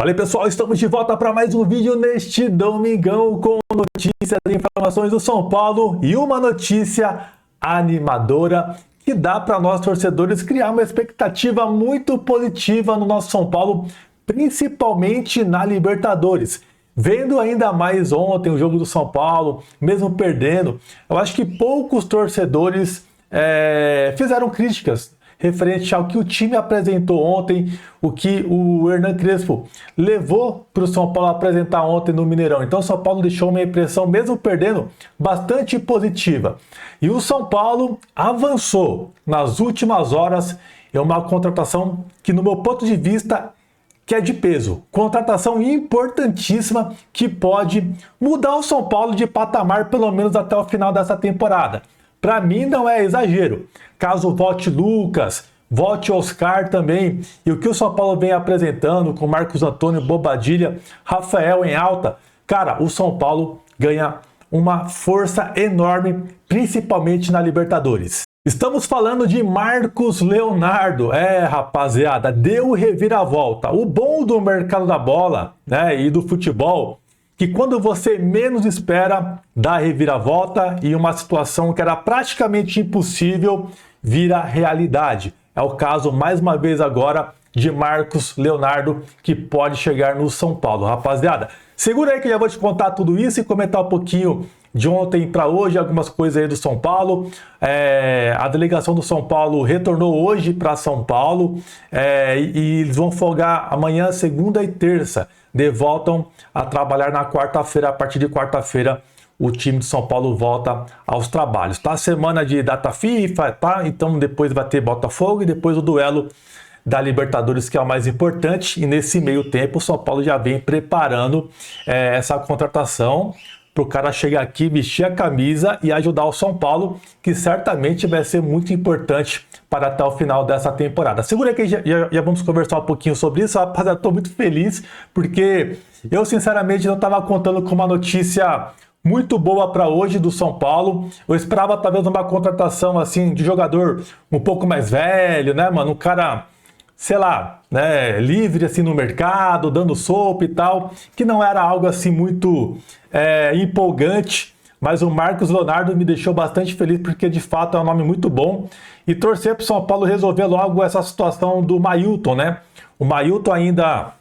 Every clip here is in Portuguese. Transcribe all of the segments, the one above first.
Fala aí, pessoal, estamos de volta para mais um vídeo neste domingão com notícias e informações do São Paulo e uma notícia animadora que dá para nós torcedores criar uma expectativa muito positiva no nosso São Paulo, principalmente na Libertadores. Vendo ainda mais ontem o jogo do São Paulo, mesmo perdendo, eu acho que poucos torcedores fizeram críticas referente ao que o time apresentou ontem, o que o Hernan Crespo levou para o São Paulo apresentar ontem no Mineirão. Então o São Paulo deixou uma impressão, mesmo perdendo, bastante positiva. E o São Paulo avançou nas últimas horas em uma contratação que, no meu ponto de vista, que é de peso. Contratação importantíssima que pode mudar o São Paulo de patamar, pelo menos até o final dessa temporada. Para mim não é exagero. Caso volte Lucas, volte Oscar também, e o que o São Paulo vem apresentando com Marcos Antônio, Bobadilha, Rafael em alta, cara, o São Paulo ganha uma força enorme, principalmente na Libertadores. Estamos falando de Marcos Leonardo. Rapaziada, deu reviravolta. O bom do mercado da bola, e do futebol, que quando você menos espera, dá reviravolta e uma situação que era praticamente impossível vira realidade. É o caso, mais uma vez agora, de Marcos Leonardo, que pode chegar no São Paulo. Rapaziada, segura aí que eu já vou te contar tudo isso e comentar um pouquinho de ontem para hoje, algumas coisas aí do São Paulo. A delegação do São Paulo retornou hoje para São Paulo e eles vão folgar amanhã, segunda e terça. Voltam a trabalhar na quarta-feira. A partir de quarta-feira, o time de São Paulo volta aos trabalhos. Tá? Semana de data FIFA, tá? Então depois vai ter Botafogo e depois o duelo da Libertadores, que é o mais importante. E nesse meio tempo, o São Paulo já vem preparando essa contratação para o cara chegar aqui, vestir a camisa e ajudar o São Paulo, que certamente vai ser muito importante para até o final dessa temporada. Segura aí que já vamos conversar um pouquinho sobre isso. Rapaziada, estou muito feliz, porque eu sinceramente não estava contando com uma notícia muito boa para hoje do São Paulo. Eu esperava talvez uma contratação assim de jogador um pouco mais velho, né, mano? Um cara, sei lá, livre assim no mercado, dando sopa e tal, que não era algo assim muito empolgante, mas o Marcos Leonardo me deixou bastante feliz, porque de fato é um nome muito bom, e torcer para o São Paulo resolver logo essa situação do Mailton, né? O Mailton ainda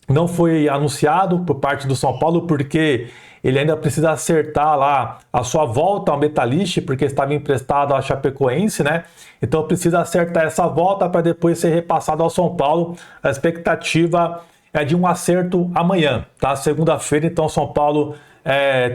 não foi anunciado por parte do São Paulo, porque ele ainda precisa acertar lá a sua volta ao Metalist, porque estava emprestado à Chapecoense, né? Então precisa acertar essa volta para depois ser repassado ao São Paulo. A expectativa é de um acerto amanhã, tá? Segunda-feira, então São Paulo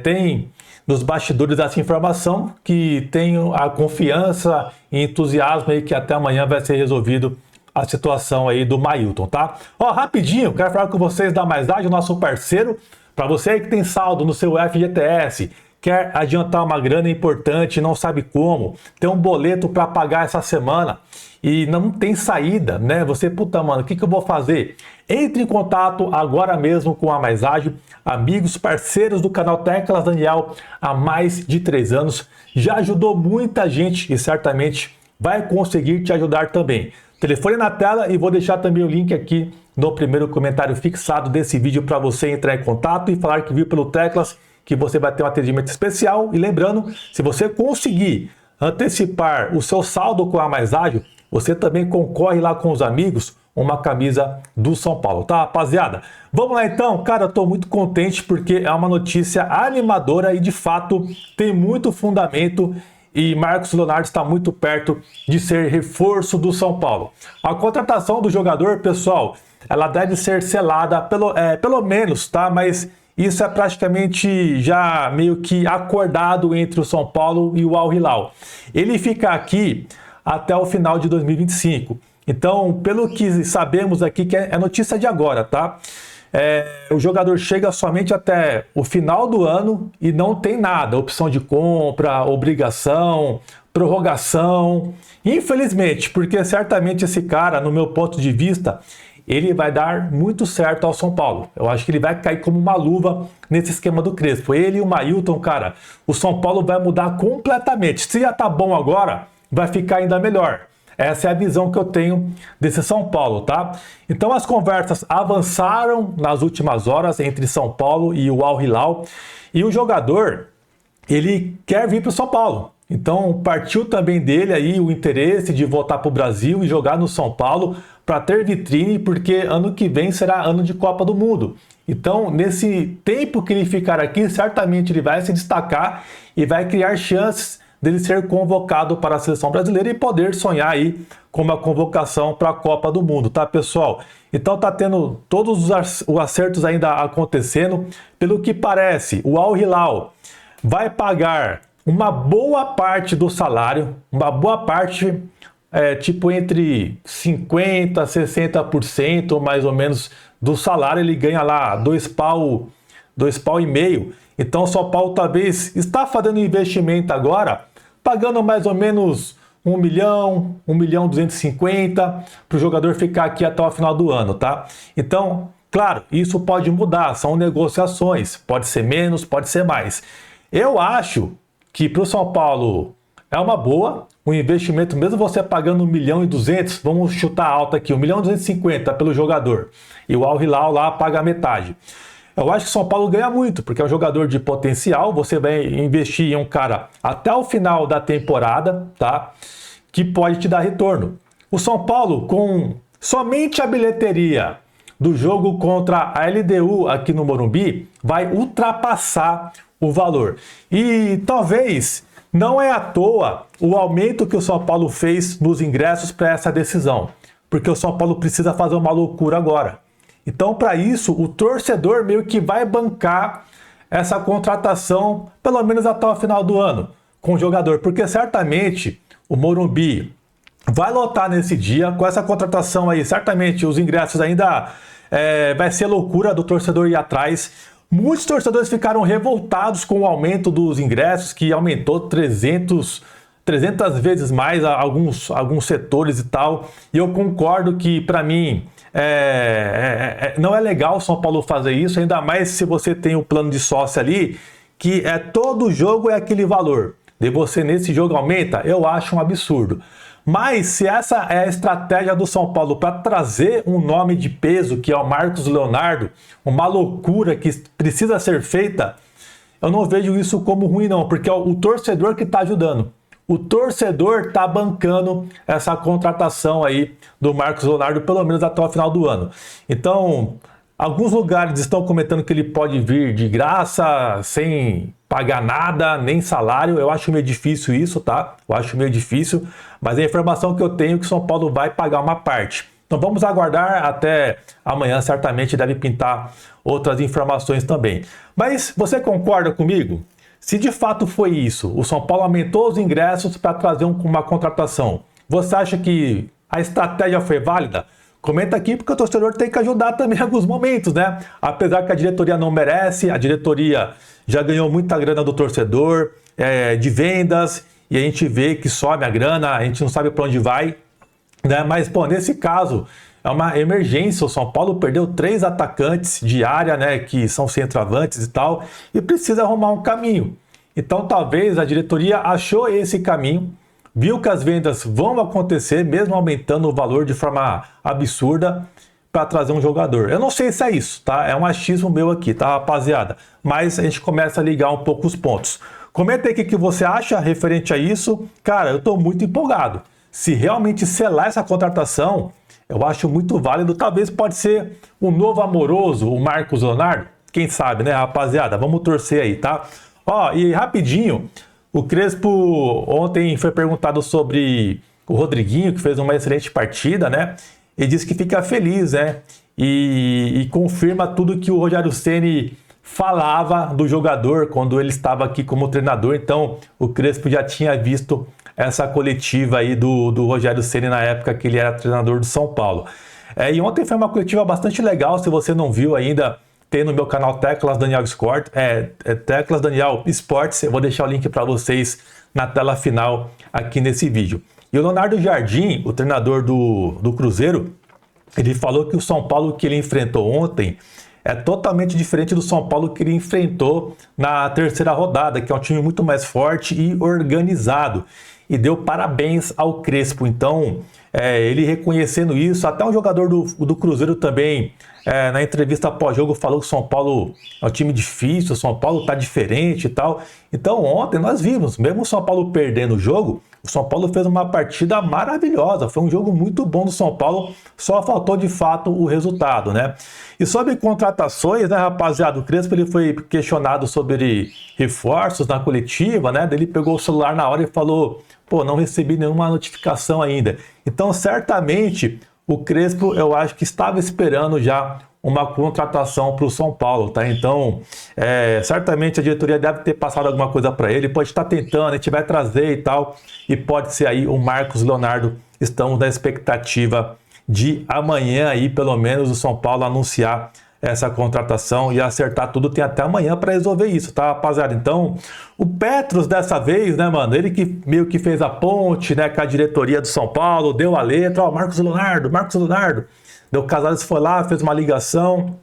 tem nos bastidores essa informação, que tem a confiança e entusiasmo aí que até amanhã vai ser resolvido a situação aí do Mailton, tá? Rapidinho, quero falar com vocês da Mais Ágil, nosso parceiro. Para você aí que tem saldo no seu FGTS, quer adiantar uma grana importante, não sabe como, tem um boleto para pagar essa semana e não tem saída, né? Você, puta, mano, o que eu vou fazer? Entre em contato agora mesmo com a Mais Ágil, amigos, parceiros do canal Teclas Daniel há mais de 3 anos, já ajudou muita gente e certamente vai conseguir te ajudar também. Telefone na tela e vou deixar também o link aqui no primeiro comentário fixado desse vídeo para você entrar em contato e falar que viu pelo Teclas, que você vai ter um atendimento especial. E lembrando, se você conseguir antecipar o seu saldo com a Mais Ágil, você também concorre lá com os amigos uma camisa do São Paulo, tá, rapaziada? Vamos lá então, cara, eu tô muito contente porque é uma notícia animadora e de fato tem muito fundamento. E Marcos Leonardo está muito perto de ser reforço do São Paulo. A contratação do jogador, pessoal, ela deve ser selada pelo menos, tá? Mas isso é praticamente já meio que acordado entre o São Paulo e o Al Hilal. Ele fica aqui até o final de 2025. Então, pelo que sabemos aqui, que é notícia de agora, tá? O jogador chega somente até o final do ano e não tem nada, opção de compra, obrigação, prorrogação, infelizmente, porque certamente esse cara, no meu ponto de vista, ele vai dar muito certo ao São Paulo. Eu acho que ele vai cair como uma luva nesse esquema do Crespo. Ele e o Mailton, cara, o São Paulo vai mudar completamente. Se já tá bom agora, vai ficar ainda melhor. Essa é a visão que eu tenho desse São Paulo, tá? Então as conversas avançaram nas últimas horas entre São Paulo e o Al Hilal, e o jogador, ele quer vir para o São Paulo. Então partiu também dele aí o interesse de voltar para o Brasil e jogar no São Paulo para ter vitrine, porque ano que vem será ano de Copa do Mundo. Então, nesse tempo que ele ficar aqui, certamente ele vai se destacar e vai criar chances dele ser convocado para a seleção brasileira e poder sonhar aí com uma convocação para a Copa do Mundo, tá, pessoal? Então tá tendo todos os acertos ainda acontecendo. Pelo que parece, o Al Hilal vai pagar uma boa parte do salário, uma boa parte, tipo entre 50% a 60% mais ou menos do salário. Ele ganha lá dois pau e meio. Então o São Paulo talvez está fazendo investimento agora, pagando mais ou menos 1 milhão, 1.250.000 para o jogador ficar aqui até o final do ano, tá? Então, claro, isso pode mudar, são negociações, pode ser menos, pode ser mais. Eu acho que para o São Paulo é uma boa, um investimento, mesmo você pagando 1.200.000, vamos chutar alto aqui, 1.250.000 pelo jogador, e o Al Hilal lá paga metade. Eu acho que o São Paulo ganha muito, porque é um jogador de potencial, você vai investir em um cara até o final da temporada, tá? Que pode te dar retorno. O São Paulo, com somente a bilheteria do jogo contra a LDU aqui no Morumbi, vai ultrapassar o valor. E talvez não é à toa o aumento que o São Paulo fez nos ingressos para essa decisão, porque o São Paulo precisa fazer uma loucura agora. Então, para isso, o torcedor meio que vai bancar essa contratação, pelo menos até o final do ano, com o jogador, porque certamente o Morumbi vai lotar nesse dia. Com essa contratação aí, certamente os ingressos ainda vai ser loucura do torcedor ir atrás. Muitos torcedores ficaram revoltados com o aumento dos ingressos, que aumentou 300 vezes mais alguns setores e tal. E eu concordo que, para mim, não é legal o São Paulo fazer isso, ainda mais se você tem o plano de sócio ali, que todo jogo é aquele valor. De você nesse jogo aumenta, eu acho um absurdo. Mas se essa é a estratégia do São Paulo para trazer um nome de peso, que é o Marcos Leonardo, uma loucura que precisa ser feita, eu não vejo isso como ruim não, porque é o torcedor que está ajudando. O torcedor está bancando essa contratação aí do Marcos Leonardo, pelo menos até o final do ano. Então, alguns lugares estão comentando que ele pode vir de graça, sem pagar nada, nem salário. Eu acho meio difícil isso, tá? Eu acho meio difícil, mas a informação que eu tenho é que o São Paulo vai pagar uma parte. Então vamos aguardar até amanhã, certamente deve pintar outras informações também. Mas você concorda comigo? Se de fato foi isso, o São Paulo aumentou os ingressos para trazer uma contratação, você acha que a estratégia foi válida? Comenta aqui, porque o torcedor tem que ajudar também em alguns momentos, né? Apesar que a diretoria não merece, a diretoria já ganhou muita grana do torcedor, de vendas, e a gente vê que sobe a grana, a gente não sabe para onde vai, né? Mas, pô, nesse caso, é uma emergência. O São Paulo perdeu 3 atacantes de área, né, que são centroavantes e tal, e precisa arrumar um caminho. Então, talvez a diretoria achou esse caminho, viu que as vendas vão acontecer, mesmo aumentando o valor de forma absurda, para trazer um jogador. Eu não sei se é isso, tá? É um achismo meu aqui, tá, rapaziada? Mas a gente começa a ligar um pouco os pontos. Comenta aí o que você acha referente a isso. Cara, eu tô muito empolgado. Se realmente selar essa contratação, eu acho muito válido. Talvez pode ser o novo Amoroso, o Marcos Leonardo. Quem sabe, né, rapaziada? Vamos torcer aí, tá? Ó, e rapidinho, o Crespo ontem foi perguntado sobre o Rodriguinho, que fez uma excelente partida, né? Ele disse que fica feliz, né? E confirma tudo que o Rogério Ceni falava do jogador quando ele estava aqui como treinador. Então, o Crespo já tinha visto essa coletiva aí do Rogério Ceni na época que ele era treinador do São Paulo. E ontem foi uma coletiva bastante legal. Se você não viu ainda, tem no meu canal Teclas Daniel Sport, Teclas Daniel Sports. Eu vou deixar o link para vocês na tela final aqui nesse vídeo. E o Leonardo Jardim, o treinador do Cruzeiro, ele falou que o São Paulo que ele enfrentou ontem é totalmente diferente do São Paulo que ele enfrentou na terceira rodada, que é um time muito mais forte e organizado. e deu parabéns ao Crespo. Então, ele reconhecendo isso, até um jogador do Cruzeiro também, na entrevista pós-jogo, falou que o São Paulo é um time difícil, o São Paulo tá diferente e tal. Então, ontem nós vimos, mesmo o São Paulo perdendo o jogo, o São Paulo fez uma partida maravilhosa, foi um jogo muito bom do São Paulo, só faltou de fato o resultado, né? E sobre contratações, né, rapaziada, o Crespo ele foi questionado sobre reforços na coletiva, né? Ele pegou o celular na hora e falou: pô, não recebi nenhuma notificação ainda. Então, certamente, o Crespo, eu acho que estava esperando já uma contratação para o São Paulo, tá? Então, certamente a diretoria deve ter passado alguma coisa para ele, pode estar tentando, a gente vai trazer e tal, e pode ser aí o Marcos Leonardo. Estamos na expectativa de amanhã aí, pelo menos, o São Paulo anunciar essa contratação e acertar tudo. Tem até amanhã para resolver isso, tá, rapaziada? Então, o Petros dessa vez, né, mano, ele que meio que fez a ponte, né, com a diretoria do São Paulo, deu a letra, ó, Marcos Leonardo. O Casares foi lá, fez uma ligação,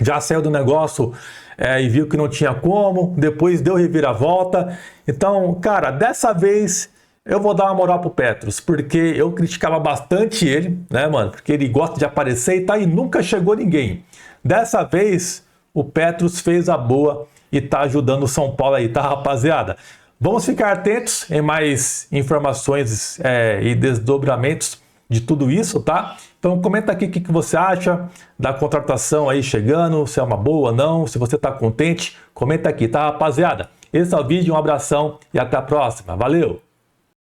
já saiu do negócio e viu que não tinha como, depois deu reviravolta. Então, cara, dessa vez eu vou dar uma moral pro Petros, porque eu criticava bastante ele, né, mano, porque ele gosta de aparecer e tá, e nunca chegou ninguém. Dessa vez, o Petros fez a boa e tá ajudando o São Paulo aí, tá, rapaziada? Vamos ficar atentos em mais informações e desdobramentos de tudo isso, tá? Então comenta aqui o que você acha da contratação aí chegando, se é uma boa ou não, se você tá contente, comenta aqui, tá, rapaziada? Esse é o vídeo, um abração e até a próxima. Valeu!